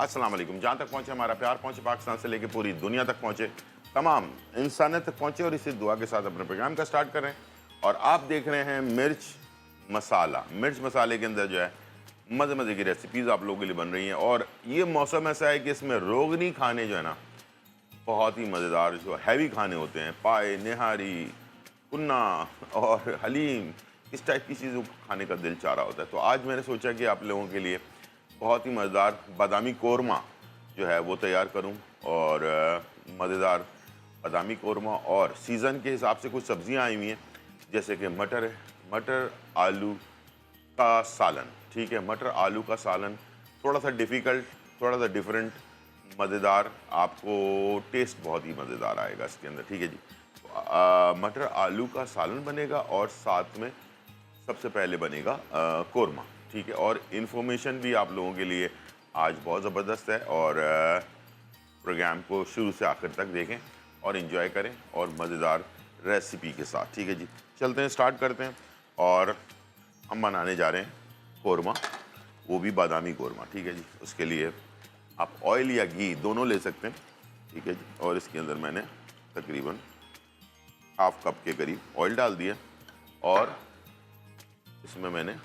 अस्सलाम वालेकुम। जहाँ तक पहुँचे हमारा प्यार, पहुँचे पाकिस्तान से लेकर पूरी दुनिया तक पहुँचे, तमाम इंसानियत तक पहुँचे, और इसी दुआ के साथ अपने प्रोग्राम का स्टार्ट कर रहे हैं। और आप देख रहे हैं मिर्च मसाला। मिर्च मसाले के अंदर जो है मज़े मज़े की रेसिपीज़ आप लोगों के लिए बन रही हैं। और ये मौसम ऐसा है कि इसमें रोगनी खाने जो है ना, बहुत ही मज़ेदार जो हैवी खाने होते हैं, पाए, निहारी, कुन्ना और हलीम, इस टाइप की चीज़ों को खाने का दिल चाह रहा होता है। तो आज मैंने सोचा कि आप लोगों के लिए बहुत ही मज़ेदार बादामी कोरमा जो है वो तैयार करूं, और मज़ेदार बादामी कोरमा। और सीज़न के हिसाब से कुछ सब्ज़ियां आई हुई हैं, जैसे कि मटर आलू का सालन। ठीक है, मटर आलू का सालन थोड़ा सा डिफ़िकल्ट, थोड़ा सा डिफरेंट, मज़ेदार, आपको टेस्ट बहुत ही मज़ेदार आएगा इसके अंदर। ठीक है जी। तो मटर आलू का सालन बनेगा और साथ में सबसे पहले बनेगा कोरमा। ठीक है, और इन्फॉर्मेशन भी आप लोगों के लिए आज बहुत ज़बरदस्त है, और प्रोग्राम को शुरू से आखिर तक देखें और इन्जॉय करें और मज़ेदार रेसिपी के साथ। ठीक है जी, चलते हैं, स्टार्ट करते हैं। और हम बनाने जा रहे हैं कोरमा, वो भी बादामी कोरमा। ठीक है जी, उसके लिए आप ऑयल या घी दोनों ले सकते हैं। ठीक है जी, और इसके अंदर मैंने तकरीबन हाफ कप के करीब ऑयल डाल दिया, और इसमें मैंने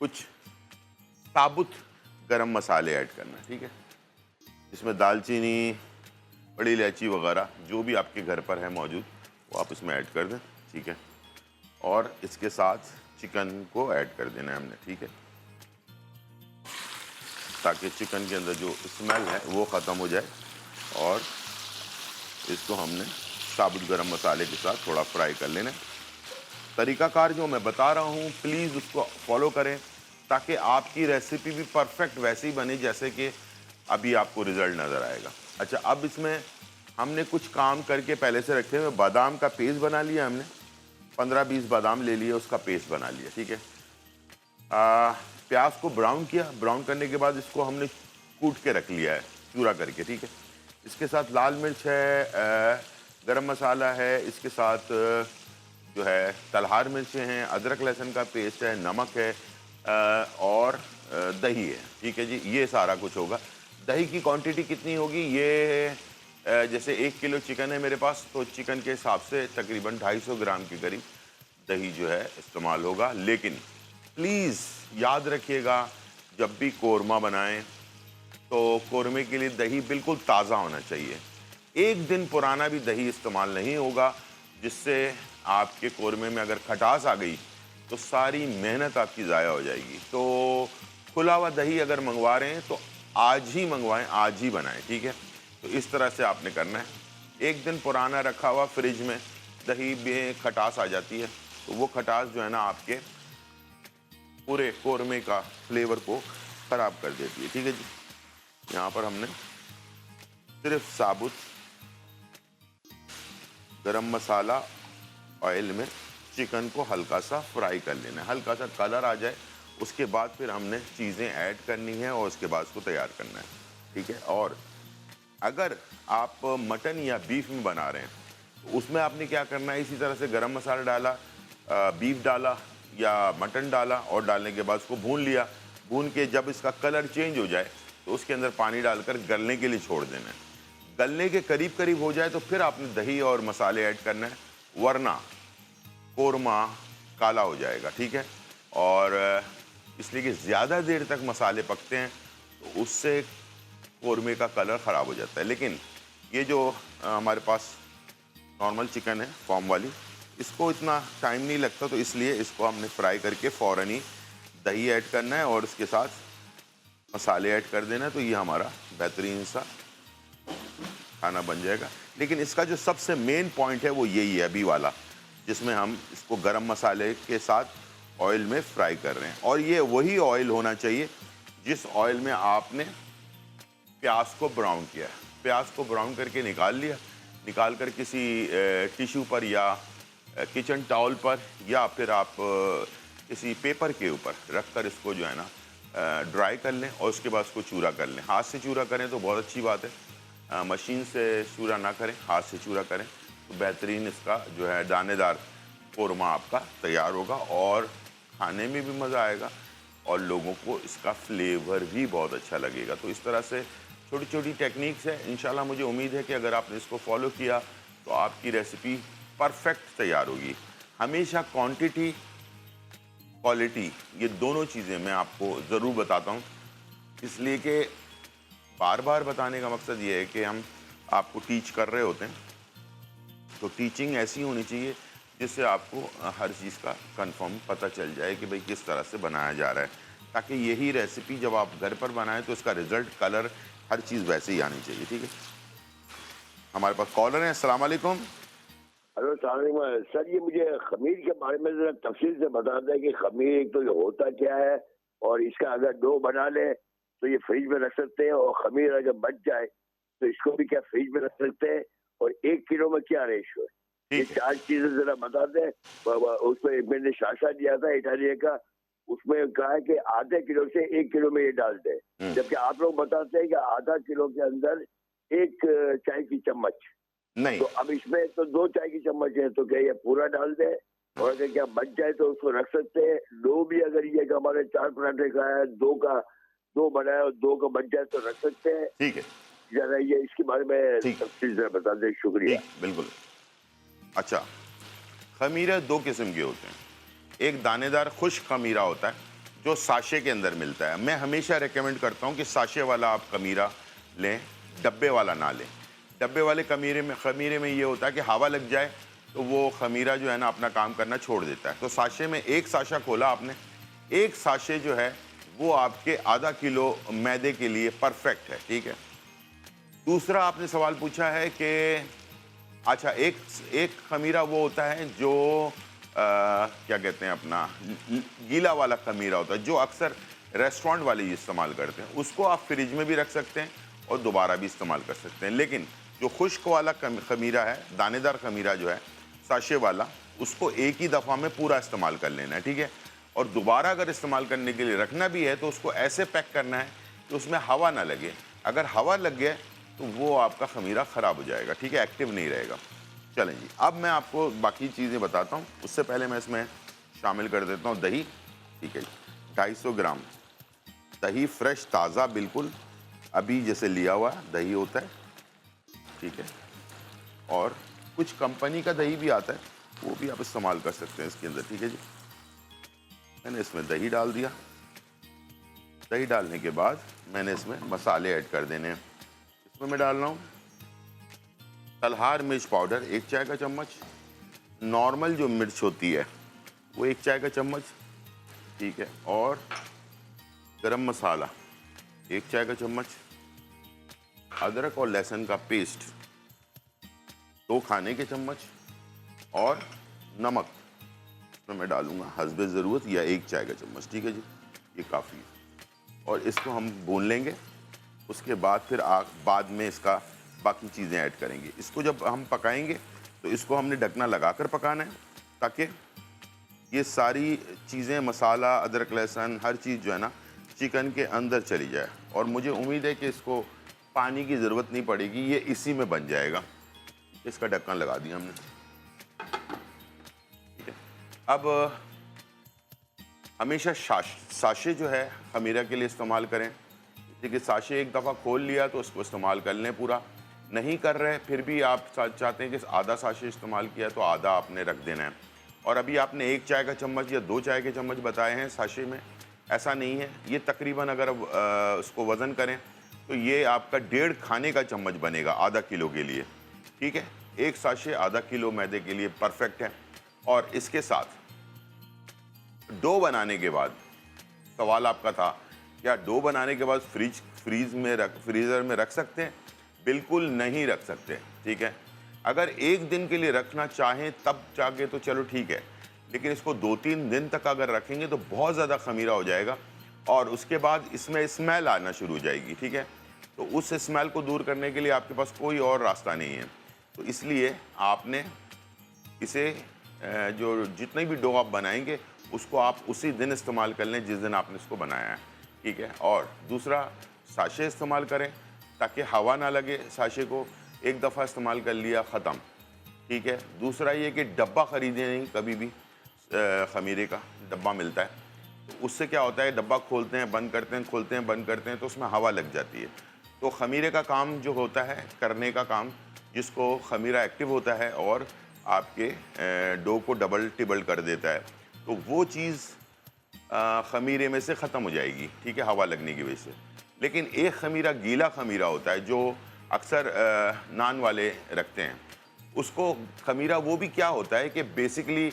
कुछ साबुत गरम मसाले ऐड करना है। ठीक है, इसमें दालचीनी, बड़ी इलायची वगैरह जो भी आपके घर पर है मौजूद, वो आप इसमें ऐड कर दें। ठीक है, और इसके साथ चिकन को ऐड कर देना है हमने। ठीक है, ताकि चिकन के अंदर जो स्मेल है वो ख़त्म हो जाए, और इसको हमने साबुत गरम मसाले के साथ थोड़ा फ्राई कर लेना है। तरीक़ाकार जो मैं बता रहा हूँ प्लीज़ उसको फॉलो करें, ताकि आपकी रेसिपी भी परफेक्ट वैसी बने जैसे कि अभी आपको रिज़ल्ट नज़र आएगा। अच्छा, अब इसमें हमने कुछ काम करके पहले से रखे हुए बादाम का पेस्ट बना लिया हमने, 15-20 बादाम ले लिए, उसका पेस्ट बना लिया। ठीक है, प्याज को ब्राउन किया, ब्राउन करने के बाद इसको हमने कूट के रख लिया है, चूरा करके। ठीक है, इसके साथ लाल मिर्च है, गरम मसाला है, इसके साथ जो है तलहार मिर्चें हैं, अदरक लहसुन का पेस्ट है, नमक है, और दही है। ठीक है जी, ये सारा कुछ होगा। दही की क्वांटिटी कितनी होगी, ये जैसे 1 किलो चिकन है मेरे पास, तो चिकन के हिसाब से तकरीबन 250 ग्राम के करीब दही जो है इस्तेमाल होगा। लेकिन प्लीज़ याद रखिएगा, जब भी कोरमा बनाएं तो कोरमे के लिए दही बिल्कुल ताज़ा होना चाहिए। 1 दिन पुराना भी दही इस्तेमाल नहीं होगा, जिससे आपके कोरमे में अगर खटास आ गई तो सारी मेहनत आपकी ज़ाया हो जाएगी। तो खुला हुआ दही अगर मंगवा रहे हैं तो आज ही मंगवाएं, आज ही बनाएं। ठीक है, तो इस तरह से आपने करना है। 1 दिन पुराना रखा हुआ फ्रिज में दही में खटास आ जाती है, तो वो खटास जो है ना आपके पूरे कोरमे का फ्लेवर को ख़राब कर देती है। ठीक है जी, यहाँ पर हमने सिर्फ साबुत गरम मसाला ऑयल में चिकन को हल्का सा फ्राई कर लेना है, हल्का सा कलर आ जाए, उसके बाद फिर हमने चीज़ें ऐड करनी है और उसके बाद उसको तैयार करना है। ठीक है, और अगर आप मटन या बीफ में बना रहे हैं तो उसमें आपने क्या करना है, इसी तरह से गरम मसाला डाला, बीफ डाला या मटन डाला, और डालने के बाद उसको भून लिया। भून के जब इसका कलर चेंज हो जाए तो उसके अंदर पानी डालकर गलने के लिए छोड़ देना है। गलने के करीब करीब हो जाए तो फिर आपने दही और मसाले ऐड करना है, वरना कोरमा काला हो जाएगा। ठीक है, और इसलिए कि ज़्यादा देर तक मसाले पकते हैं तो उससे कोरमे का कलर ख़राब हो जाता है। लेकिन ये जो हमारे पास नॉर्मल चिकन है फॉर्म वाली, इसको इतना टाइम नहीं लगता, तो इसलिए इसको हमने फ्राई करके फ़ौरन ही दही ऐड करना है और उसके साथ मसाले ऐड कर देना है, तो ये हमारा बेहतरीन सा खाना बन जाएगा। लेकिन इसका जो सबसे मेन पॉइंट है वो यही है अभी वाला, जिसमें हम इसको गरम मसाले के साथ ऑयल में फ्राई कर रहे हैं। और ये वही ऑयल होना चाहिए जिस ऑयल में आपने प्याज को ब्राउन किया है। प्याज को ब्राउन करके निकाल लिया, निकाल कर किसी टिश्यू पर या किचन टॉवल पर या फिर आप किसी पेपर के ऊपर रख कर इसको जो है ना ड्राई कर लें, और उसके बाद उसको चूरा कर लें। हाथ से चूरा करें तो बहुत अच्छी बात है, मशीन से चूरा ना करें, हाथ से चूरा करें तो बेहतरीन इसका जो है दानेदार कोरमा आपका तैयार होगा और खाने में भी मज़ा आएगा। और लोगों को इसका फ्लेवर भी बहुत अच्छा लगेगा। तो इस तरह से छोटी छोटी टेक्निक्स है। इंशाल्लाह मुझे उम्मीद है कि अगर आपने इसको फॉलो किया तो आपकी रेसिपी परफेक्ट तैयार होगी। हमेशा क्वांटिटी क्वालिटी ये दोनों चीज़ें मैं आपको ज़रूर बताता हूँ, इसलिए कि बार बार बताने का मकसद ये है कि हम आपको टीच कर रहे होते हैं, तो टीचिंग ऐसी होनी चाहिए जिससे आपको हर चीज़ का कंफर्म पता चल जाए कि भाई किस तरह से बनाया जा रहा है, ताकि यही रेसिपी जब आप घर पर बनाएं तो इसका रिज़ल्ट, कलर, हर चीज़ वैसे ही आनी चाहिए। ठीक है, हमारे पास कॉलर हैं। अस्सलाम वालेकुम। हेलो सलाम सर, ये मुझे खमीर के बारे में जरा तफसील से बता दें कि खमीर एक तो ये होता क्या है, और इसका अगर डो बना ले तो ये फ्रिज में रख सकते हैं, और खमीर अगर बच जाए तो इसको भी क्या फ्रिज में रख सकते हैं, और 1 किलो में क्या रेशो है, ये ठीक है। 4 चीजें जरा बता दें। उसमें मैंने शाशा दिया था इटालिया का, उसमें कहा है कि आधे किलो से 1 किलो में ये डाल दें, जबकि आप लोग बताते हैं कि आधा किलो के अंदर 1 चाय की चम्मच। नहीं, तो अब इसमें तो 2 चाय की चम्मच है, तो क्या ये पूरा डाल दे, और अगर क्या बच जाए तो उसको रख सकते हैं। डो भी अगर ये कि हमारे 4 पराठे का है, दो बनाए और 2 का बच जाए तो रख सकते हैं। ठीक है। जरा ये इसके बारे में ठीक, तफसील से बता दें, शुक्रिया। ठीक, बिल्कुल। अच्छा, खमीरे दो किस्म के होते हैं। एक दानेदार खुश्क खमीरा होता है जो साशे के अंदर मिलता है। मैं हमेशा रेकमेंड करता हूँ कि साशे वाला आप खमीरा लें, डब्बे वाला ना लें। डब्बे वाले खमीरे में ये होता है कि हवा लग जाए तो वो खमीरा जो है ना अपना काम करना छोड़ देता है। तो साशे में एक साशा खोला आपने, एक साशे जो है वो आपके आधा किलो मैदे के लिए परफेक्ट है। ठीक है। दूसरा आपने सवाल पूछा है कि अच्छा, एक एक खमीरा वो होता है जो क्या कहते हैं अपना गीला वाला खमीरा होता है, जो अक्सर रेस्टोरेंट वाले इस्तेमाल करते हैं। उसको आप फ्रिज में भी रख सकते हैं और दोबारा भी इस्तेमाल कर सकते हैं। लेकिन जो खुश्क वाला खमीरा है, दानेदार खमीरा जो है साशे वाला, उसको एक ही दफ़ा में पूरा इस्तेमाल कर लेना है। ठीक है। और दोबारा अगर इस्तेमाल करने के लिए रखना भी है तो उसको ऐसे पैक करना है कि उसमें हवा ना लगे। अगर हवा लग गया तो वो आपका खमीरा ख़राब हो जाएगा। ठीक है, एक्टिव नहीं रहेगा। चलें जी, अब मैं आपको बाकी चीज़ें बताता हूँ। उससे पहले मैं इसमें शामिल कर देता हूँ दही। ठीक है जी, 250 ग्राम दही, फ्रेश ताज़ा, बिल्कुल अभी जैसे लिया हुआ दही होता है। ठीक है। और कुछ कंपनी का दही भी आता है, वो भी आप इस्तेमाल कर सकते हैं इसके अंदर। ठीक है जी, मैंने इसमें दही डाल दिया। दही डालने के बाद मैंने इसमें मसाले ऐड कर देने हैं। इसमें मैं डाल रहा हूँ तलहार मिर्च पाउडर 1 चाय का चम्मच, नॉर्मल जो मिर्च होती है वो 1 चाय का चम्मच। ठीक है। और गरम मसाला 1 चाय का चम्मच, अदरक और लहसुन का पेस्ट 2 खाने के चम्मच, और नमक इसमें मैं डालूंगा हस्बे ज़रूरत या 1 चाय का चम्मच। ठीक है जी, ये काफ़ी है। और इसको हम भून लेंगे। उसके बाद फिर बाद में इसका बाकी चीज़ें ऐड करेंगे। इसको जब हम पकाएंगे तो इसको हमने ढकना लगाकर पकाना है, ताकि ये सारी चीज़ें, मसाला, अदरक, लहसुन, हर चीज़ जो है ना चिकन के अंदर चली जाए। और मुझे उम्मीद है कि इसको पानी की ज़रूरत नहीं पड़ेगी, ये इसी में बन जाएगा। इसका ढक्कन लगा दिया हमने। ठीक है। अब हमेशा साशे जो है खमीरा के लिए इस्तेमाल करें। देखिए, साशे एक दफ़ा खोल लिया तो उसको इस्तेमाल कर लें पूरा। नहीं कर रहे फिर भी आप चाहते हैं कि आधा साशे इस्तेमाल किया तो आधा आपने रख देना है। और अभी आपने 1 चाय का चम्मच या 2 चाय के चम्मच बताए हैं साशे में, ऐसा नहीं है। ये तकरीबन अगर उसको वज़न करें तो ये आपका 1.5 खाने का चम्मच बनेगा आधा किलो के लिए। ठीक है। एक साशे आधा किलो मैदे के लिए परफेक्ट है। और इसके साथ डो बनाने के बाद, सवाल आपका था क्या डो बनाने के बाद फ्रीज़र में रख सकते हैं? बिल्कुल नहीं रख सकते। ठीक है। अगर 1 दिन के लिए रखना चाहें तब जाके तो चलो ठीक है, लेकिन इसको 2-3 दिन तक अगर रखेंगे तो बहुत ज़्यादा खमीरा हो जाएगा और उसके बाद इसमें स्मेल आना शुरू हो जाएगी। ठीक है। तो उस स्मेल को दूर करने के लिए आपके पास कोई और रास्ता नहीं है। तो इसलिए आपने इसे जो जितने भी डो आप बनाएंगे उसको आप उसी दिन इस्तेमाल कर लें जिस दिन आपने इसको बनाया है। ठीक है। और दूसरा, साशे इस्तेमाल करें ताकि हवा ना लगे साशे को। एक दफ़ा इस्तेमाल कर लिया, ख़त्म। ठीक है। दूसरा ये कि डब्बा ख़रीदें नहीं कभी भी, खमीरे का डब्बा मिलता है तो उससे क्या होता है, डब्बा खोलते हैं बंद करते हैं, खोलते हैं बंद करते हैं, तो उसमें हवा लग जाती है। तो खमीरे का काम जो होता है, करने का काम, जिसको खमीरा एक्टिव होता है और आपके डो को डबल टिबल कर देता है, तो वो चीज़ खमीरे में से ख़त्म हो जाएगी, ठीक है, हवा लगने की वजह से। लेकिन एक खमीरा गीला खमीरा होता है जो अक्सर नान वाले रखते हैं, उसको खमीरा वो भी क्या होता है कि बेसिकली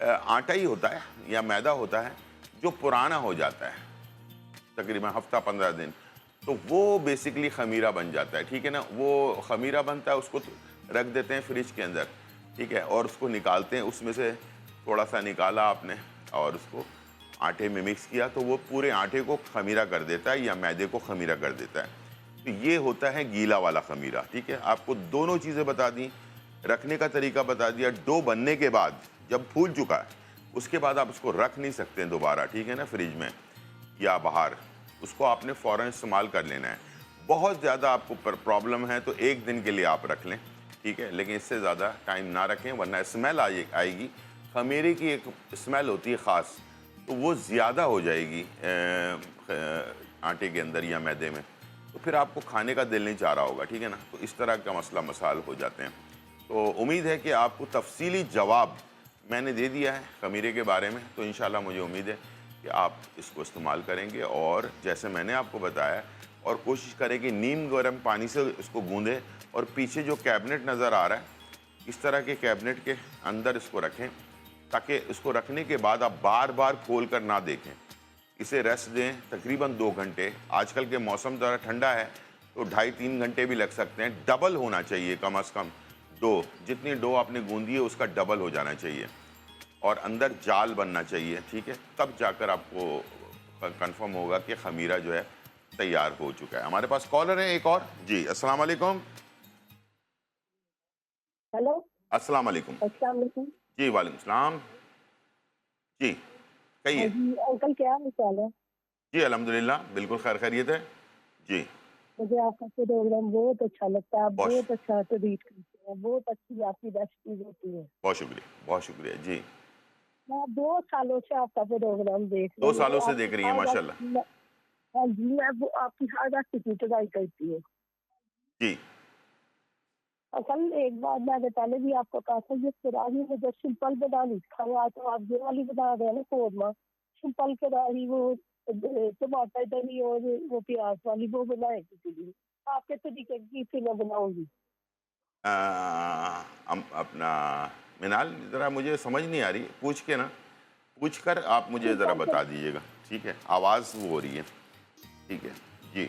आटा ही होता है या मैदा होता है जो पुराना हो जाता है, तकरीबन हफ्ता 15 दिन, तो वो बेसिकली खमीरा बन जाता है, ठीक है ना। वो खमीरा बनता है, उसको रख देते हैं फ्रिज के अंदर, ठीक है, और उसको निकालते हैं, उसमें से थोड़ा सा निकाला आपने और उसको आटे में मिक्स किया, तो वो पूरे आटे को खमीरा कर देता है या मैदे को खमीरा कर देता है। तो ये होता है गीला वाला खमीरा, ठीक है। आपको दोनों चीज़ें बता दी, रखने का तरीका बता दिया। डो बनने के बाद जब फूल चुका है, उसके बाद आप उसको रख नहीं सकते हैं दोबारा, ठीक है ना, फ्रिज में या बाहर, उसको आपने फ़ौरन इस्तेमाल कर लेना है। बहुत ज़्यादा आपको प्रॉब्लम है तो एक दिन के लिए आप रख लें, ठीक है, लेकिन इससे ज़्यादा टाइम ना रखें वरना स्मेल आएगी। खमीरे की एक स्मेल होती है ख़ास, तो वो ज़्यादा हो जाएगी आटे के अंदर या मैदे में, तो फिर आपको खाने का दिल नहीं चाह रहा होगा, ठीक है ना। तो इस तरह का मसला मसाल हो जाते हैं। तो उम्मीद है कि आपको तफसीली जवाब मैंने दे दिया है खमीरे के बारे में, तो इंशाल्लाह मुझे उम्मीद है कि आप इसको इस्तेमाल करेंगे और जैसे मैंने आपको बताया, और कोशिश करें कि नीम गर्म पानी से इसको गूंदें और पीछे जो कैबिनेट नज़र आ रहा है, इस तरह के कैबिनेट के अंदर इसको रखें, ताकि इसको रखने के बाद आप बार बार खोल कर ना देखें, इसे रेस्ट दें तकरीबन 2 घंटे। आजकल के मौसम ज़रा ठंडा है तो 2.5-3 घंटे भी लग सकते हैं। डबल होना चाहिए कम अज़ कम डो, जितनी डो आपने गूंदी है उसका डबल हो जाना चाहिए और अंदर जाल बनना चाहिए, ठीक है, तब जाकर आपको कंफर्म होगा कि खमीरा जो है तैयार हो चुका है। हमारे पास कॉलर है एक और। जी, अस्सलाम वालेकुम। हेलो, अस्सलाम वालेकुम। अस्सलाम वालेकुम। जी, वालेकुम सलाम। जी, हाँ कहिए। जी, अंकल क्या हाल चाल है? जी, अल्हम्दुलिल्लाह, बिल्कुल खैर खैरियत है। जी, मुझे आपका प्रोग्राम बहुत अच्छा लगता है, आप बहुत बहुत अच्छा रीड करते हैं, बहुत अच्छी आपकी रेसिपीज होती है। बहुत शुक्रिया, बहुत शुक्रिया। जी, मैं 2 सालों से आपका प्रोग्राम देख 2 रही हूँ, सालों से आपकी देख रही हैं हर माशाल्लाह। हाँ जी, मैं वो आपकी हर रेसिपी ट्राई करती हूँ। जी, अंकल एक बार मैंने पहले भी आपको कहा था, ये कढ़ाई मुझे सिंपल बनानी सिखाओ। आज तो आप ये वाली बना रहे हैं ना कोरमा, सिंपल कढ़ाई, वो टमाटर दही और वो प्याज वाली, वो बनाए किसी दिन आपके तरीके की फिर मैं बनाऊंगी। अ, हम अपना मिनाल ज़रा मुझे समझ नहीं आ रही, पूछ कर आप मुझे ज़रा सिंपल बता दीजिएगा, ठीक है? आवाज़ वो हो रही है, ठीक है? जी,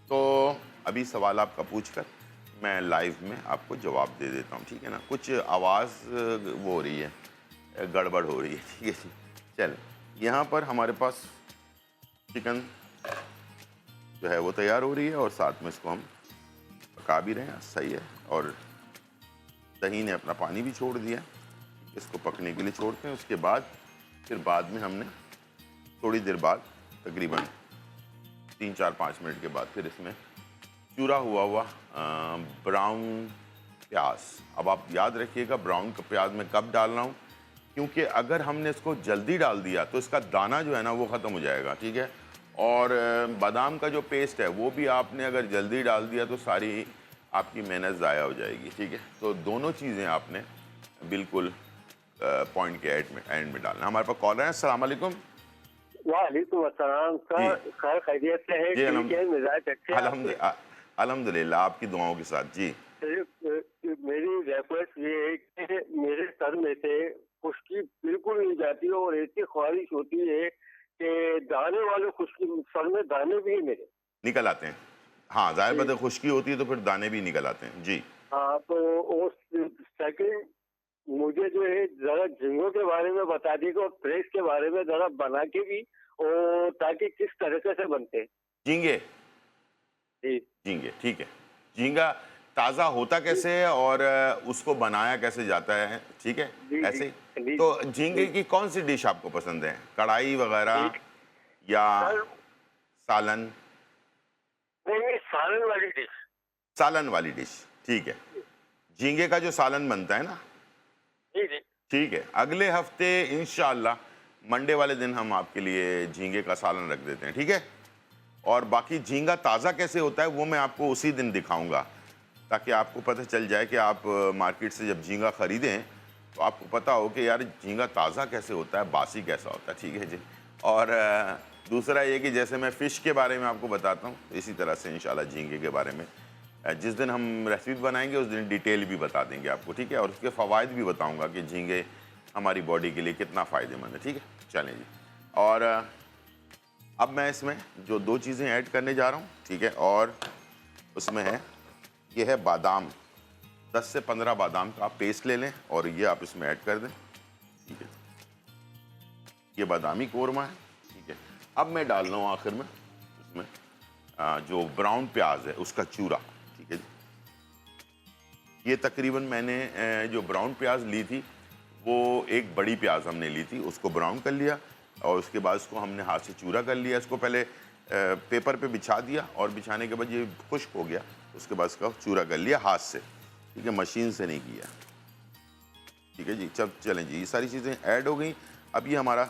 तो अभी सवाल आपका पूछ कर मैं लाइव में आपको जवाब दे देता हूँ, ठीक है ना? कुछ आवाज़ वो हो रही है, गड़बड़ हो रही है, ठीक है जी। चलें, यहाँ पर हमारे पास चिकन जो है वो तैयार हो रही है और साथ में इसको हम पका भी रहे हैं, सही है। और दही ने अपना पानी भी छोड़ दिया, इसको पकने के लिए छोड़ते हैं। उसके बाद फिर बाद में हमने थोड़ी देर बाद तकरीबन 3-4-5 मिनट के बाद फिर इसमें चूरा हुआ ब्राउन प्याज। अब आप याद रखिएगा ब्राउन प्याज मैं कब डाल रहा हूँ, क्योंकि अगर हमने इसको जल्दी डाल दिया तो इसका दाना जो है ना वो ख़त्म हो जाएगा, ठीक है। और बादाम का जो पेस्ट है वो भी आपने अगर जल्दी डाल दिया तो सारी आपकी मेहनत ज़ाया हो जाएगी, ठीक है। तो दोनों चीज़ें आपने बिल्कुल पॉइंट के एंड में डालना। हमारे पास कॉलर है। अस्सलाम वालेकुम। वालेकुम अस्सलाम जी सर, खैर खैरियत से है? जी, ठीक है, मिजाज अच्छे हैं आपके? अल्हम्दुलिल्लाह आपकी दुआओं के साथ। जी मेरी रिक्वेस्ट ये है कि मेरे सर में से खुश्की बिल्कुल नहीं जाती और ऐसी ख्वाहिश होती है कि दाने वाले खुश्की, सर में दाने भी है मेरे। निकल आते हैं। हाँ, ज़ाहिर बात जी है खुश्की होती है तो फिर दाने भी निकल आते हैं। जी हाँ, तो उस सेकंड मुझे जो है जरा झींगों के बारे में बता दीजिए और फ्रेश के बारे में जरा बना के भी, और ताकि किस तरीके से बनते हैं। झींगे, जी झींगे ठीक है। झींगा ताज़ा होता कैसे है और उसको बनाया कैसे जाता है, ठीक है, जी जी ऐसे ही। जी तो झींगे जी की कौन सी डिश आपको पसंद है, कढ़ाई वगैरह ठीक या सर। सालन? नहीं, सालन वाली डिश। सालन वाली डिश, ठीक है। झींगे का जो सालन बनता है ना, जी जी ठीक है, अगले हफ्ते इंशाअल्लाह मंडे वाले दिन हम आपके लिए झींगे का सालन रख देते हैं, ठीक है। और बाकी झींगा ताज़ा कैसे होता है वो मैं आपको उसी दिन दिखाऊंगा, ताकि आपको पता चल जाए कि आप मार्केट से जब झींगा ख़रीदें तो आपको पता हो कि यार झींगा ताज़ा कैसे होता है, बासी कैसा होता है, ठीक है जी। और दूसरा ये कि जैसे मैं फ़िश के बारे में आपको बताता हूँ, इसी तरह से इंशाल्लाह झींगे के बारे में जिस दिन हम रेसिपी बनाएंगे उस दिन डिटेल भी बता देंगे आपको, ठीक है। और उसके फ़वाइद भी बताऊँगा कि झींगे हमारी बॉडी के लिए कितना फ़ायदेमंद है, ठीक है। चलें जी, और अब मैं इसमें जो 2 चीज़ें ऐड करने जा रहा हूँ, ठीक है, और उसमें है, ये है बादाम, 10 से 15 बादाम का आप पेस्ट ले लें और ये आप इसमें ऐड कर दें, ठीक है। ये बादामी कोरमा है, ठीक है। अब मैं डाल रहा हूँ आखिर में इसमें जो ब्राउन प्याज है उसका चूरा, ठीक है जी। ये तकरीबन मैंने जो ब्राउन प्याज ली थी वो एक बड़ी प्याज हमने ली थी, उसको ब्राउन कर लिया और उसके बाद इसको हमने हाथ से चूरा कर लिया। इसको पहले पेपर पे बिछा दिया और बिछाने के बाद ये खुश्क हो गया, उसके बाद इसका चूरा कर लिया हाथ से, ठीक है, मशीन से नहीं किया, ठीक है जी। चलें जी, ये सारी चीज़ें ऐड हो गई। अब ये हमारा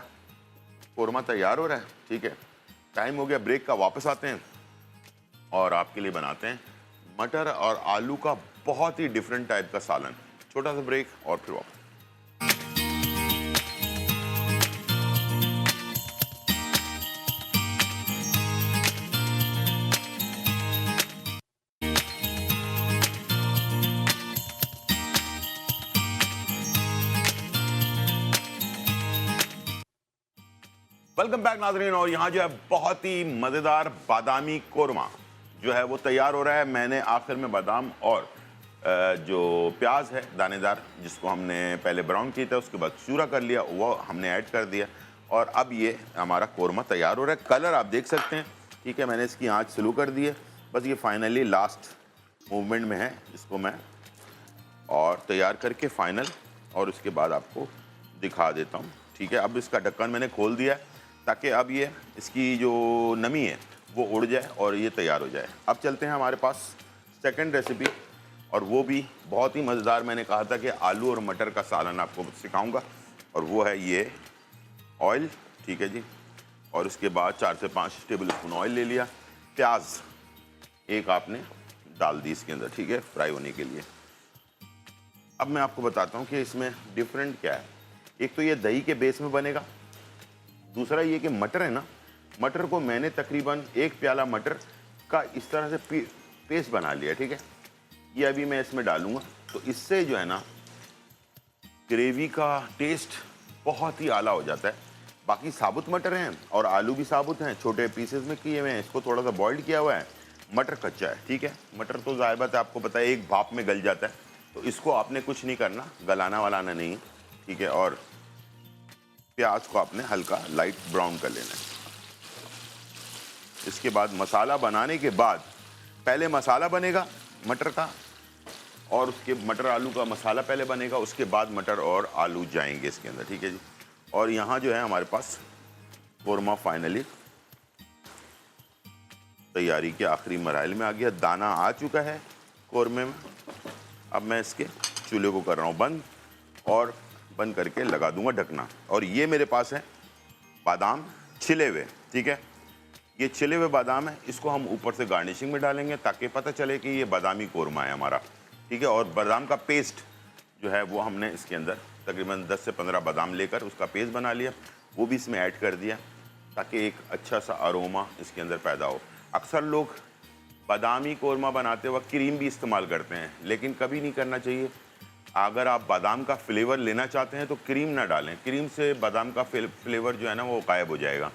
कोरमा तैयार हो रहा है, ठीक है। टाइम हो गया ब्रेक का, वापस आते हैं और आपके लिए बनाते हैं मटर और आलू का बहुत ही डिफरेंट टाइप का सालन। छोटा सा ब्रेक और फिर वापस। वेलकम बैक नाज़रीन, और यहाँ जो है बहुत ही मज़ेदार बादामी कोरमा जो है वो तैयार हो रहा है। मैंने आखिर में बादाम और जो प्याज है दानेदार जिसको हमने पहले ब्राउन किया था उसके बाद चूरा कर लिया, वो हमने ऐड कर दिया और अब ये हमारा कोरमा तैयार हो रहा है। कलर आप देख सकते हैं, ठीक है। मैंने इसकी आंच स्लो कर दी है, बस ये फाइनली लास्ट मूवमेंट में है, इसको मैं और तैयार करके फाइनल और उसके बाद आपको दिखा देता हूँ, ठीक है। अब इसका ढक्कन मैंने खोल दिया है ताकि अब ये इसकी जो नमी है वो उड़ जाए और ये तैयार हो जाए। अब चलते हैं हमारे पास सेकंड रेसिपी, और वो भी बहुत ही मज़ेदार। मैंने कहा था कि आलू और मटर का सालन आपको सिखाऊंगा, और वो है ये ऑयल, ठीक है जी। और उसके बाद 4 से 5 टेबल स्पून ऑयल ले लिया। प्याज एक आपने डाल दी इसके अंदर, ठीक है, फ्राई होने के लिए। अब मैं आपको बताता हूँ कि इसमें डिफरेंट क्या है। एक तो ये दही के बेस में बनेगा, दूसरा ये कि मटर है ना, मटर को मैंने तकरीबन 1 प्याला मटर का इस तरह से पेस्ट बना लिया, ठीक है। ये अभी मैं इसमें डालूंगा, तो इससे जो है ना ग्रेवी का टेस्ट बहुत ही आला हो जाता है। बाकी साबुत मटर हैं और आलू भी साबुत हैं, छोटे पीसेस में किए हुए हैं, इसको थोड़ा सा बॉइल्ड किया हुआ है। मटर कच्चा है, ठीक है। मटर तो ज़ाहिर बात है आपको पता है एक भाप में गल जाता है, तो इसको आपने कुछ नहीं करना, गलाना वलाना नहीं, ठीक है। और प्याज को आपने हल्का लाइट ब्राउन कर लेना है। इसके बाद मसाला बनाने के बाद पहले मसाला बनेगा मटर का, और उसके मटर आलू का मसाला पहले बनेगा, उसके बाद मटर और आलू जाएंगे इसके अंदर, ठीक है जी। और यहाँ जो है हमारे पास कोरमा फाइनली तैयारी के आखिरी मराइल में आ गया, दाना आ चुका है कोरमे में। अब मैं इसके चूल्हे को कर रहा हूँ बंद और बंद करके लगा दूंगा ढकना। और ये मेरे पास है बादाम छिले हुए, ठीक है। ये छिले हुए बादाम है, इसको हम ऊपर से गार्निशिंग में डालेंगे ताकि पता चले कि ये बादामी कोरमा है हमारा, ठीक है। और बादाम का पेस्ट जो है वो हमने इसके अंदर तकरीबन 10 से 15 बादाम लेकर उसका पेस्ट बना लिया, वो भी इसमें ऐड कर दिया ताकि एक अच्छा सा अरोमा इसके अंदर पैदा हो। अक्सर लोग बादामी कोरमा बनाते वक्त क्रीम भी इस्तेमाल करते हैं, लेकिन कभी नहीं करना चाहिए। अगर आप बादाम का फ्लेवर लेना चाहते हैं तो क्रीम ना डालें, क्रीम से बादाम का फ्लेवर जो है ना वो गायब हो जाएगा।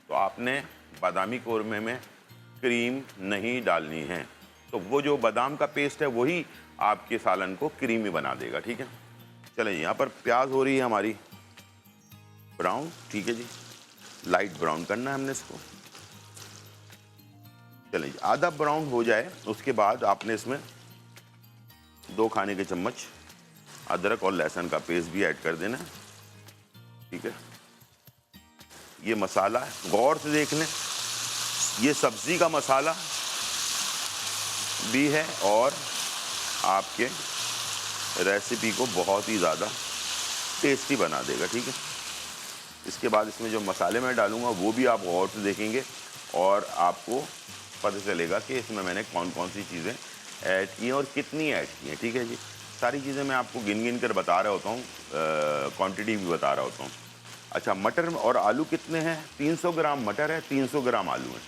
तो आपने बादामी कोरमे में क्रीम नहीं डालनी है, तो वो जो बादाम का पेस्ट है वही आपके सालन को क्रीमी बना देगा, ठीक है। चलें, यहाँ पर प्याज हो रही है हमारी ब्राउन, ठीक है जी, लाइट ब्राउन करना है हमने इसको। चलें जी, आधा ब्राउन हो जाए उसके बाद आपने इसमें 2 खाने के चम्मच अदरक और लहसुन का पेस्ट भी ऐड कर देना है, ठीक है। ये मसाला है, गौर से देख लें, ये सब्जी का मसाला भी है और आपके रेसिपी को बहुत ही ज़्यादा टेस्टी बना देगा, ठीक है। इसके बाद इसमें जो मसाले मैं डालूंगा वो भी आप गौर से देखेंगे और आपको पता चलेगा कि इसमें मैंने कौन कौन सी चीज़ें ऐड की हैं और कितनी ऐड की हैं। ठीक है जी, सारी चीज़ें मैं आपको गिन गिन कर बता रहा होता हूँ, क्वांटिटी भी बता रहा होता हूँ। अच्छा, मटर और आलू कितने हैं? 300 ग्राम मटर है, 300 ग्राम आलू है।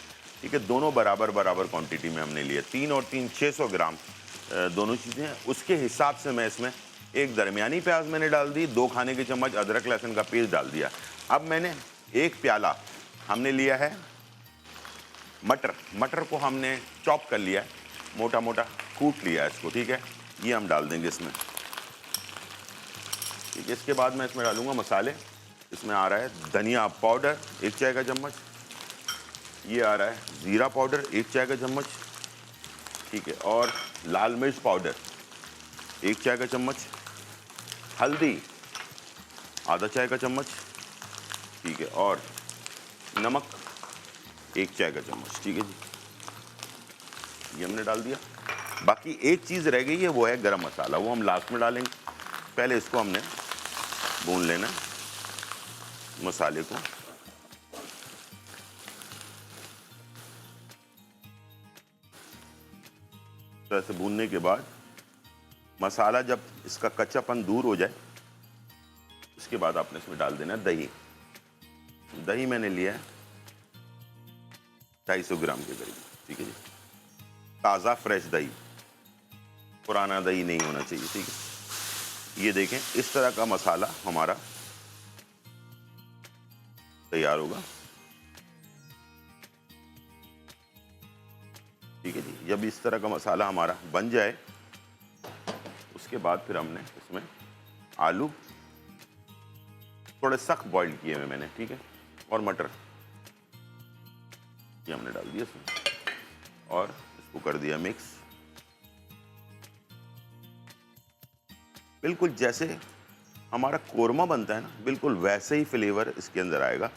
ठीक है, दोनों बराबर बराबर क्वांटिटी में हमने लिए, 3 और 3 600 ग्राम दोनों चीज़ें हैं। उसके हिसाब से मैं इसमें एक दरमियानी प्याज मैंने डाल दी, 2 खाने के चम्मच अदरक लहसुन का पेस्ट डाल दिया। अब मैंने 1 प्याला हमने लिया है मटर को हमने चॉप कर लिया है, मोटा मोटा कूट लिया है इसको। ठीक है, ये हम डाल देंगे इसमें। ठीक है, इसके बाद मैं इसमें डालूंगा मसाले। इसमें आ रहा है धनिया पाउडर 1 चाय का चम्मच, ये आ रहा है ज़ीरा पाउडर 1 चाय का चम्मच। ठीक है, और लाल मिर्च पाउडर 1 चाय का चम्मच, हल्दी आधा चाय का चम्मच। ठीक है, और नमक 1 चाय का चम्मच। ठीक है जी, ये हमने डाल दिया। बाकी एक चीज़ रह गई है, वो है गरम मसाला, वो हम लास्ट में डालेंगे। पहले इसको हमने भून लेना है, मसाले को। तो ऐसे भूनने के बाद मसाला जब इसका कच्चापन दूर हो जाए, उसके बाद आपने इसमें डाल देना दही। दही मैंने लिया है 250 ग्राम के करीब। ठीक है जी, ताज़ा फ्रेश दही, पुराना दही नहीं होना चाहिए। ठीक है, ये देखें इस तरह का मसाला हमारा तैयार होगा। ठीक है जी, जब इस तरह का मसाला हमारा बन जाए, उसके बाद फिर हमने इसमें आलू थोड़े सख्त बॉईल किए हुए मैंने, ठीक है, और मटर ये हमने डाल दिया इसमें और इसको कर दिया मिक्स। बिल्कुल जैसे हमारा कोरमा बनता है ना, बिल्कुल वैसे ही फ्लेवर इसके अंदर आएगा।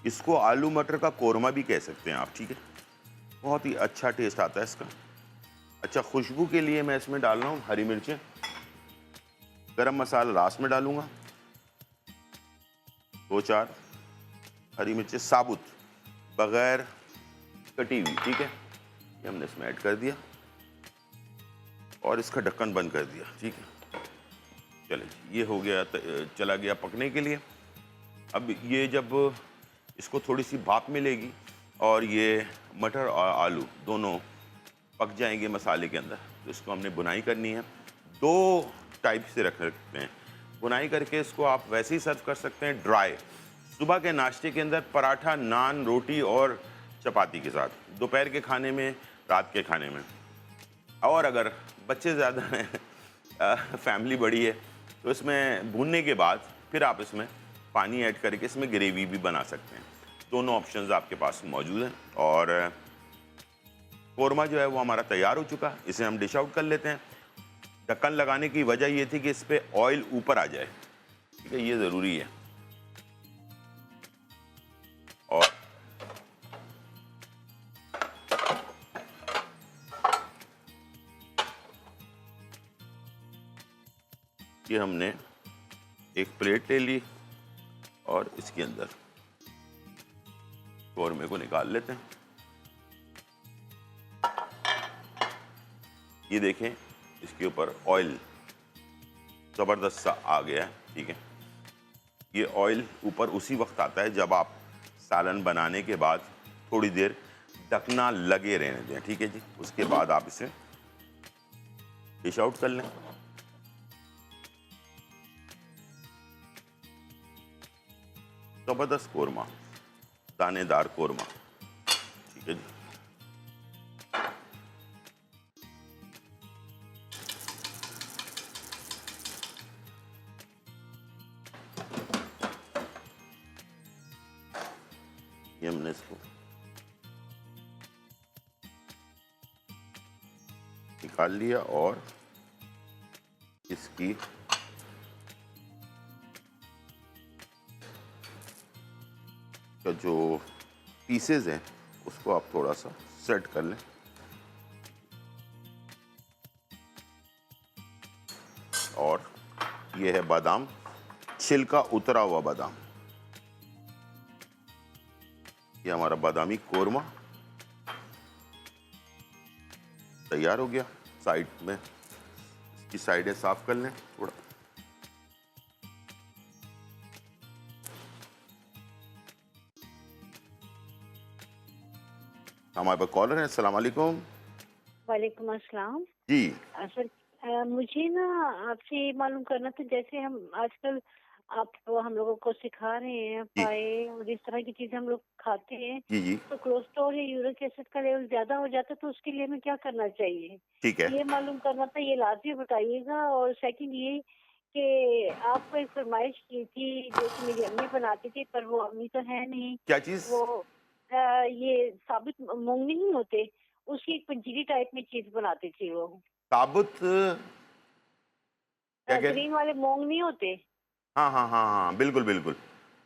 इसको आलू मटर का कोरमा भी कह सकते हैं आप। ठीक है, बहुत ही अच्छा टेस्ट आता है इसका। अच्छा, खुशबू के लिए मैं इसमें डाल रहा हूँ हरी मिर्चें, गरम मसाला लास्ट में डालूंगा, 2-4 हरी मिर्चें साबुत बगैर कटी हुई। ठीक है, ये हमने इसमें ऐड कर दिया और इसका ढक्कन बंद कर दिया। ठीक है, चलिए ये हो गया, चला गया पकने के लिए। अब ये जब इसको थोड़ी सी भाप मिलेगी और ये मटर और आलू दोनों पक जाएंगे मसाले के अंदर, तो इसको हमने बुनाई करनी है। 2 टाइप से रख सकते हैं बुनाई करके, इसको आप वैसे ही सर्व कर सकते हैं ड्राई, सुबह के नाश्ते के अंदर पराठा, नान, रोटी और चपाती के साथ, दोपहर के खाने में, रात के खाने में। और अगर बच्चे ज़्यादा हैं, फैमिली बड़ी है, तो इसमें भूनने के बाद फिर आप इसमें पानी ऐड करके इसमें ग्रेवी भी बना सकते हैं। दोनों ऑप्शंस आपके पास मौजूद हैं। और कोरमा जो है वो हमारा तैयार हो चुका, इसे हम डिश आउट कर लेते हैं। ढक्कन लगाने की वजह ये थी कि इस पर ऑयल ऊपर आ जाए। ठीक है, ये ज़रूरी है। और ये हमने एक प्लेट ले ली और इसके अंदर कोरमे को निकाल लेते हैं। ये देखें, इसके ऊपर ऑयल ज़बरदस्त सा आ गया है। ठीक है, ये ऑयल ऊपर उसी वक्त आता है जब आप सालन बनाने के बाद थोड़ी देर ढकना लगे रहने दें। ठीक है जी, उसके बाद आप इसे डिश आउट कर लें। ज़बरदस्त कोरमा, दानेदार कोरमा। ठीक है जी, ये हमने इसको निकाल लिया और इसकी का जो पीसेज हैं उसको आप थोड़ा सा सेट कर लें। और ये है बादाम, छिलका उतरा हुआ बादाम। ये हमारा बादामी कोरमा तैयार हो गया। साइड में इसकी साइडें साफ कर लें थोड़ा। हमारे पास कॉलर है। अस्सलाम वालेकुम। वालेकुम अस्सलाम। जी सर, मुझे ना आपसे ये मालूम करना था, जैसे हम आजकल आप हम लोगों को सिखा रहे हैं जी पाए और इस तरह की चीजें हम लोग खाते हैं, जी जी तो कोलेस्ट्रॉल या यूरिक एसिड का लेवल ज्यादा हो जाता है, तो उसके लिए हमें क्या करना चाहिए, ठीक है। ये मालूम करना था। ये लाजमी बताइएगा। और सेकंड ये कि आपको एक फरमाइश की थी जो कि मेरी अम्मी बनाती थी, पर वो अम्मी तो है नहीं। क्या चीज़? वो ये साबित मूंग नहीं होते, उसकी एक पंजीरी टाइप में चीज बनाती थी वो। साबुत क्या कह रही? ग्रीन वाले मूंग नहीं होते, हाँ हाँ हाँ हाँ, बिल्कुल बिल्कुल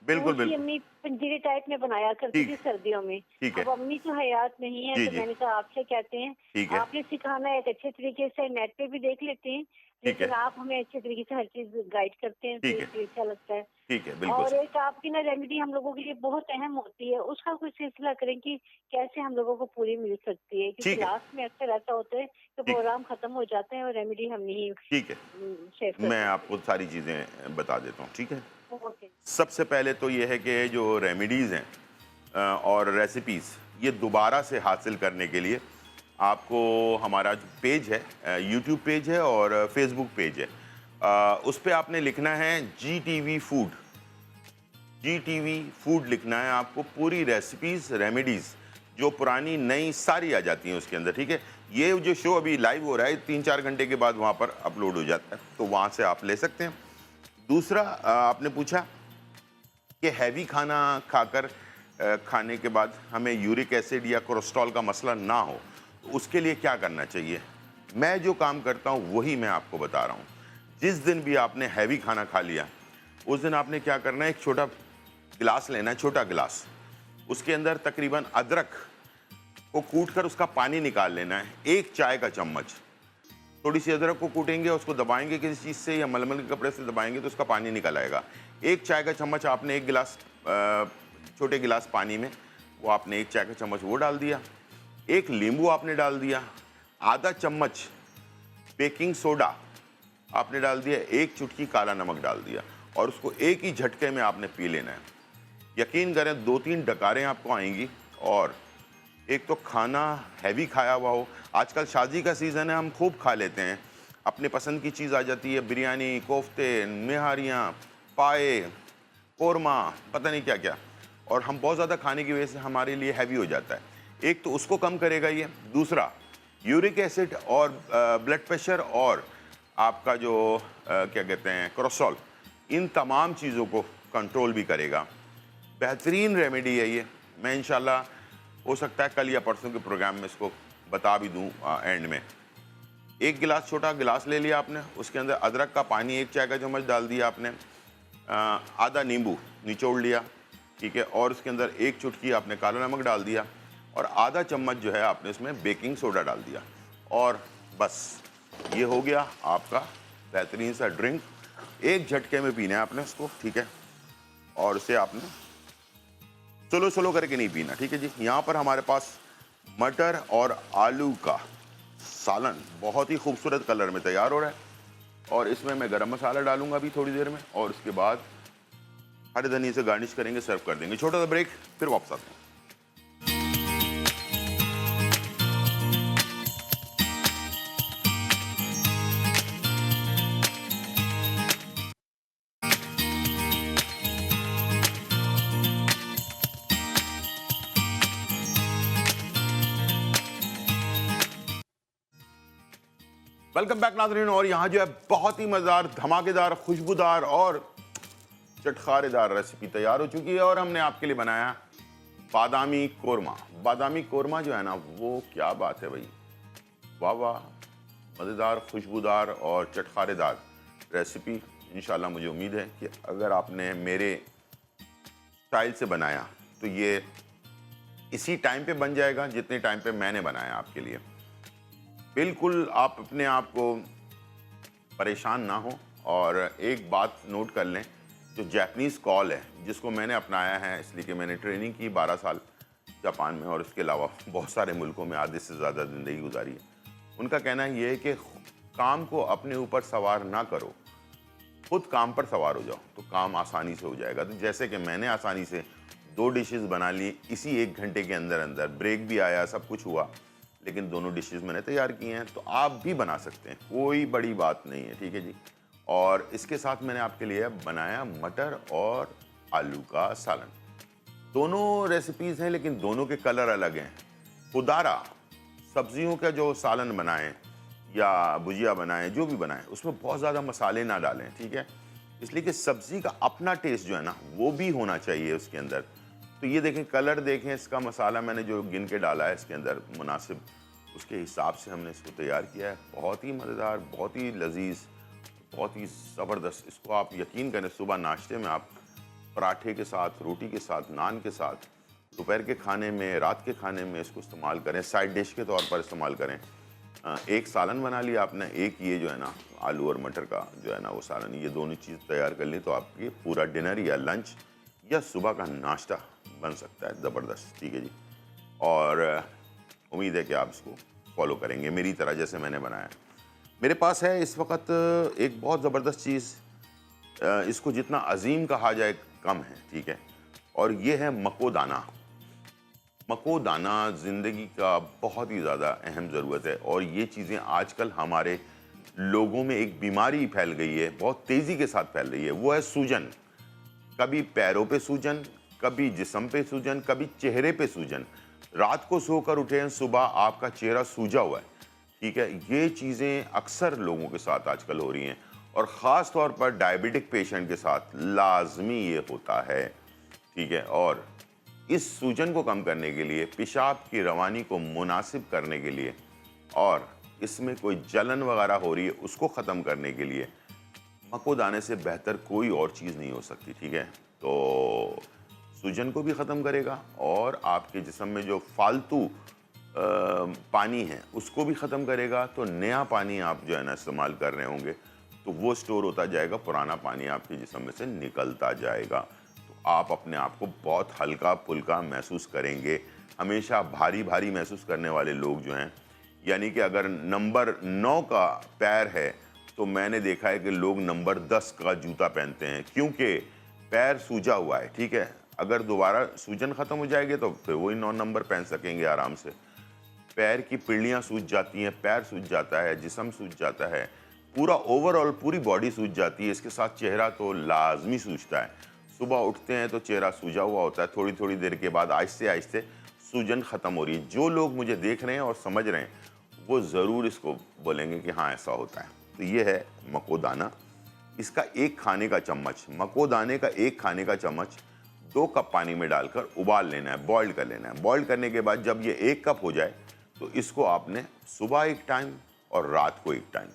बिल्कुल उसकी बिल्कुल। अम्मी पंजीरी टाइप में बनाया करती ठीक थी सर्दियों में। ठीक है। अब अम्मी तो हयात नहीं है, जी तो जी मैंने कहा आपसे कहते हैं, ठीक है आपने सिखाना है एक अच्छे तरीके से, नेट पे भी देख लेते हैं, ठीक लेकिन है आप हमें अच्छे तरीके से हर चीज गाइड करते हैं, तो ठीक है इसलिए अच्छा लगता है। ठीक है, बिल्कुल और सर। एक आपकी ना रेमेडी हम लोगों के लिए बहुत अहम होती है, उसका कुछ सिलसिला करें कि कैसे हम लोगों को पूरी मिल सकती है, क्योंकि ठीक है लास्ट में अक्सर ऐसा होता है कि ठीक प्रोग्राम खत्म हो जाता है और रेमेडी हम नहीं ठीक है। शेयर कर मैं सकते। आपको सारी चीज़ें बता देता हूँ, ठीक है। ओके। सबसे पहले तो ये है कि जो रेमेडीज़ हैं और रेसिपीज़, ये दोबारा से हासिल करने के लिए आपको हमारा जो पेज है, यूट्यूब पेज है और फेसबुक पेज है, उस पे आपने लिखना है GTV फूड। GTV फूड लिखना है आपको। पूरी रेसिपीज़ रेमेडीज़ जो पुरानी नई सारी आ जाती हैं उसके अंदर, ठीक है। ये जो शो अभी लाइव हो रहा है 3-4 घंटे के बाद वहाँ पर अपलोड हो जाता है, तो वहाँ से आप ले सकते हैं। दूसरा, आपने पूछा कि हैवी खाना खाकर खाने के बाद हमें यूरिक एसिड या कोलेस्ट्रॉल का मसला ना हो, तो उसके लिए क्या करना चाहिए। मैं जो काम करता हूँ वही मैं आपको बता रहा हूँ। जिस दिन भी आपने हैवी खाना खा लिया, उस दिन आपने क्या करना है, एक छोटा गिलास लेना है, छोटा गिलास, उसके अंदर तकरीबन अदरक को कूट कर उसका पानी निकाल लेना है, 1 चाय का चम्मच। थोड़ी सी अदरक को कूटेंगे, उसको दबाएंगे किसी चीज़ से या मलमल के कपड़े से दबाएंगे तो उसका पानी निकल आएगा। 1 चाय का चम्मच आपने 1 गिलास छोटे गिलास पानी में, वो आपने 1 चाय का चम्मच वो डाल दिया। 1 नींबू आपने डाल दिया। आधा चम्मच बेकिंग सोडा आपने डाल दिया। 1 चुटकी काला नमक डाल दिया और उसको एक ही झटके में आपने पी लेना है। यकीन करें 2-3 डकारें आपको आएंगी। और एक तो खाना हैवी खाया हुआ हो, आजकल शादी का सीज़न है, हम खूब खा लेते हैं, अपने पसंद की चीज़ आ जाती है, बिरयानी, कोफ्ते, निहारियाँ, पाए, कोरमा, पता नहीं क्या क्या, और हम बहुत ज़्यादा खाने की वजह से हमारे लिए हैवी हो जाता है। एक तो उसको कम करेगा ये। दूसरा, यूरिक एसिड और ब्लड प्रेशर और आपका जो क्या कहते हैं कोलेस्ट्रॉल, इन तमाम चीज़ों को कंट्रोल भी करेगा। बेहतरीन रेमेडी है ये। मैं इंशाल्लाह हो सकता है कल या परसों के प्रोग्राम में इसको बता भी दूं एंड में। 1 गिलास, छोटा गिलास ले लिया आपने, उसके अंदर अदरक का पानी 1 चाय का चम्मच डाल दिया आपने, आधा नींबू निचोड़ लिया, ठीक है, और उसके अंदर 1 चुटकी आपने काला नमक डाल दिया और आधा चम्मच जो है आपने इसमें बेकिंग सोडा डाल दिया, और बस ये हो गया आपका बेहतरीन सा ड्रिंक। एक झटके में पीना है आपने इसको, ठीक है, और इसे आपने स्लो स्लो करके नहीं पीना, ठीक है जी। यहाँ पर हमारे पास मटर और आलू का सालन बहुत ही खूबसूरत कलर में तैयार हो रहा है, और इसमें मैं गरम मसाला डालूंगा अभी थोड़ी देर में, और उसके बाद हरे धनिया से गार्निश करेंगे, सर्व कर देंगे। छोटा सा ब्रेक, फिर वापस आते हैं। वेलकम बैक नाज़रीन। और यहाँ जो है बहुत ही मज़ेदार, धमाकेदार, खुशबूदार और चटखारेदार रेसिपी तैयार हो चुकी है, और हमने आपके लिए बनाया बादामी कोरमा। बादामी कोरमा जो है ना, वो क्या बात है भाई, वाह वाह, मज़ेदार, खुशबूदार और चटखारेदार रेसिपी। इंशाल्लाह मुझे उम्मीद है कि अगर आपने मेरे स्टाइल से बनाया तो ये इसी टाइम पे बन जाएगा जितने टाइम पे मैंने बनाया आपके लिए। बिल्कुल आप अपने आप को परेशान ना हो। और एक बात नोट कर लें, जो जैपनीज़ कॉल है जिसको मैंने अपनाया है, इसलिए कि मैंने ट्रेनिंग की 12 साल जापान में और इसके अलावा बहुत सारे मुल्कों में आधे से ज़्यादा ज़िंदगी गुजारी है। उनका कहना ये है कि काम को अपने ऊपर सवार ना करो, खुद काम पर सवार हो जाओ तो काम आसानी से हो जाएगा। तो जैसे कि मैंने आसानी से 2 डिशेस बना ली इसी 1 घंटे के अंदर अंदर, ब्रेक भी आया, सब कुछ हुआ, लेकिन दोनों डिशेस मैंने तैयार किए हैं, तो आप भी बना सकते हैं, कोई बड़ी बात नहीं है, ठीक है जी। और इसके साथ मैंने आपके लिए बनाया मटर और आलू का सालन। दोनों रेसिपीज़ हैं लेकिन दोनों के कलर अलग हैं। खुदारा सब्जियों का जो सालन बनाएं या भुजिया बनाएं, जो भी बनाएं, उसमें बहुत ज़्यादा मसाले ना डालें, ठीक है, इसलिए कि सब्ज़ी का अपना टेस्ट जो है ना वो भी होना चाहिए उसके अंदर। तो ये देखें, कलर देखें, इसका मसाला मैंने जो गिन के डाला है इसके अंदर मुनासिब, उसके हिसाब से हमने इसको तैयार किया है। बहुत ही मज़ेदार, बहुत ही लजीज, बहुत ही ज़बरदस्त। इसको आप यकीन करें, सुबह नाश्ते में आप पराठे के साथ, रोटी के साथ, नान के साथ, दोपहर के खाने में, रात के खाने में इसको इस्तेमाल करें, साइड डिश के तौर पर इस्तेमाल करें। एक सालन बना लिया आपने, एक ये जो है ना आलू और मटर का जो है ना वो सालन, ये दोनों चीज़ तैयार कर ली तो आपकी पूरा डिनर या लंच या सुबह का नाश्ता बन सकता है ज़बरदस्त, ठीक है जी। और उम्मीद है कि आप इसको फॉलो करेंगे मेरी तरह जैसे मैंने बनाया। मेरे पास है इस वक्त एक बहुत ज़बरदस्त चीज़, इसको जितना अजीम कहा जाए कम है, ठीक है, और ये है मकोदाना। मकोदाना ज़िंदगी का बहुत ही ज़्यादा अहम ज़रूरत है और ये चीज़ें आजकल हमारे लोगों में एक बीमारी फैल गई है, बहुत तेज़ी के साथ फैल रही है, वो है सूजन। कभी पैरों पे सूजन, कभी जिस्म पे सूजन, कभी चेहरे पे सूजन। रात को सोकर उठे हैं, सुबह आपका चेहरा सूजा हुआ है, ठीक है। ये चीज़ें अक्सर लोगों के साथ आजकल हो रही हैं और ख़ास तौर पर डायबिटिक पेशेंट के साथ लाजमी ये होता है, ठीक है। और इस सूजन को कम करने के लिए, पेशाब की रवानी को मुनासिब करने के लिए और इसमें कोई जलन वगैरह हो रही है उसको ख़त्म करने के लिए मकोदाने से बेहतर कोई और चीज़ नहीं हो सकती, ठीक है। तो सूजन को भी ख़त्म करेगा और आपके जिस्म में जो फालतू पानी है उसको भी ख़त्म करेगा। तो नया पानी आप जो है ना इस्तेमाल कर रहे होंगे तो वो स्टोर होता जाएगा, पुराना पानी आपके जिस्म में से निकलता जाएगा। तो आप अपने आप को बहुत हल्का फुल्का महसूस करेंगे। हमेशा भारी भारी महसूस करने वाले लोग जो हैं, यानी कि अगर नंबर 9 का पैर है तो मैंने देखा है कि लोग नंबर 10 का जूता पहनते हैं क्योंकि पैर सूजा हुआ है, ठीक है। अगर दोबारा सूजन ख़त्म हो जाएगी तो फिर वही 9 नंबर पहन सकेंगे आराम से। पैर की पिंडियाँ सूज जाती हैं, पैर सूज जाता है, जिस्म सूज जाता है, पूरा ओवरऑल पूरी बॉडी सूज जाती है। इसके साथ चेहरा तो लाजमी सूजता है। सुबह उठते हैं तो चेहरा सूजा हुआ होता है, थोड़ी थोड़ी देर के बाद आहिस्ते आहिस्ते सूजन ख़त्म हो रही है। जो लोग मुझे देख रहे हैं और समझ रहे हैं वो ज़रूर इसको बोलेंगे कि हाँ ऐसा होता है। तो ये है मकोदाना। इसका एक खाने का चम्मच, मकोदाने का एक खाने का चम्मच 2 कप पानी में डालकर उबाल लेना है, बॉईल कर लेना है। बॉईल करने के बाद जब ये 1 कप हो जाए तो इसको आपने सुबह एक टाइम और रात को एक टाइम,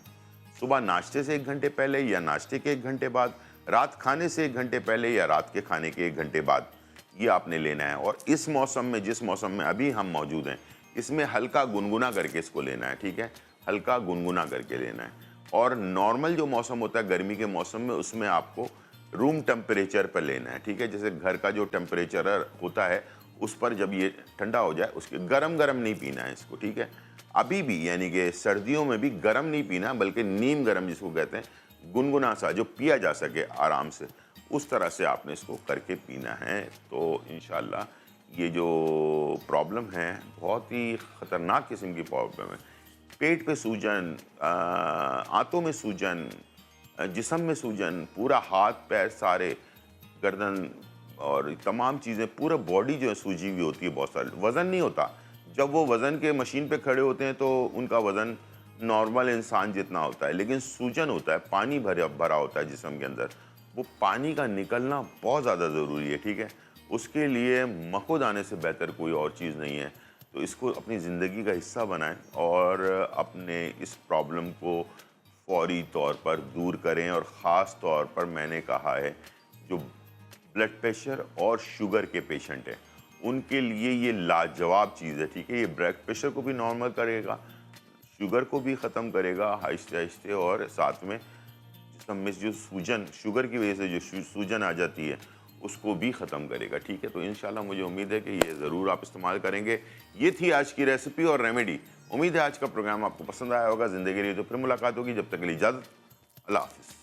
सुबह नाश्ते से 1 घंटे पहले या नाश्ते के 1 घंटे बाद, रात खाने से 1 घंटे पहले या रात के खाने के 1 घंटे बाद ये आपने लेना है। और इस मौसम में, जिस मौसम में अभी हम मौजूद हैं, इसमें हल्का गुनगुना करके इसको लेना है, ठीक है, हल्का गुनगुना करके लेना है। और नॉर्मल जो मौसम होता है गर्मी के मौसम में, उसमें आपको रूम टेम्परेचर पर लेना है, ठीक है। जैसे घर का जो टेम्परेचर होता है उस पर जब ये ठंडा हो जाए, उसके गरम गरम नहीं पीना है इसको, ठीक है। अभी भी यानी कि सर्दियों में भी गरम नहीं पीना, बल्कि नीम गरम जिसको कहते हैं, गुनगुना सा जो पिया जा सके आराम से, उस तरह से आपने इसको करके पीना है। तो इंशाल्लाह ये जो प्रॉब्लम है बहुत ही ख़तरनाक किस्म की प्रॉब्लम है, पेट पे सूजन, आंतों में सूजन, जिस्म में सूजन, पूरा हाथ पैर सारे, गर्दन और तमाम चीज़ें, पूरा बॉडी जो है सूजी हुई होती है। बहुत सारे वज़न नहीं होता, जब वो वज़न के मशीन पे खड़े होते हैं तो उनका वज़न नॉर्मल इंसान जितना होता है, लेकिन सूजन होता है, पानी भरा होता है जिस्म के अंदर, वो पानी का निकलना बहुत ज़्यादा ज़रूरी है, ठीक है। उसके लिए मकोदाने से बेहतर कोई और चीज़ नहीं है। तो इसको अपनी ज़िंदगी का हिस्सा बनाएं और अपने इस प्रॉब्लम को फौरी तौर पर दूर करें। और ख़ास तौर पर मैंने कहा है जो ब्लड प्रेशर और शुगर के पेशेंट हैं उनके लिए ये लाजवाब चीज़ है, ठीक है। ये ब्लड प्रेशर को भी नॉर्मल करेगा, शुगर को भी ख़त्म करेगा आहिस्ते आहिस्ते, और साथ में जिसम में जो सूजन, शुगर की वजह से जो सूजन आ जाती है उसको भी ख़त्म करेगा। ठीक है, तो इंशाल्लाह मुझे उम्मीद है कि ये ज़रूर आप इस्तेमाल करेंगे। ये थी आज की रेसिपी और रेमेडी। उम्मीद है आज का प्रोग्राम आपको पसंद आया होगा। ज़िंदगी रही तो फिर मुलाकात होगी। जब तक के लिए इजाज़त, अल्लाह हाफ़िज़।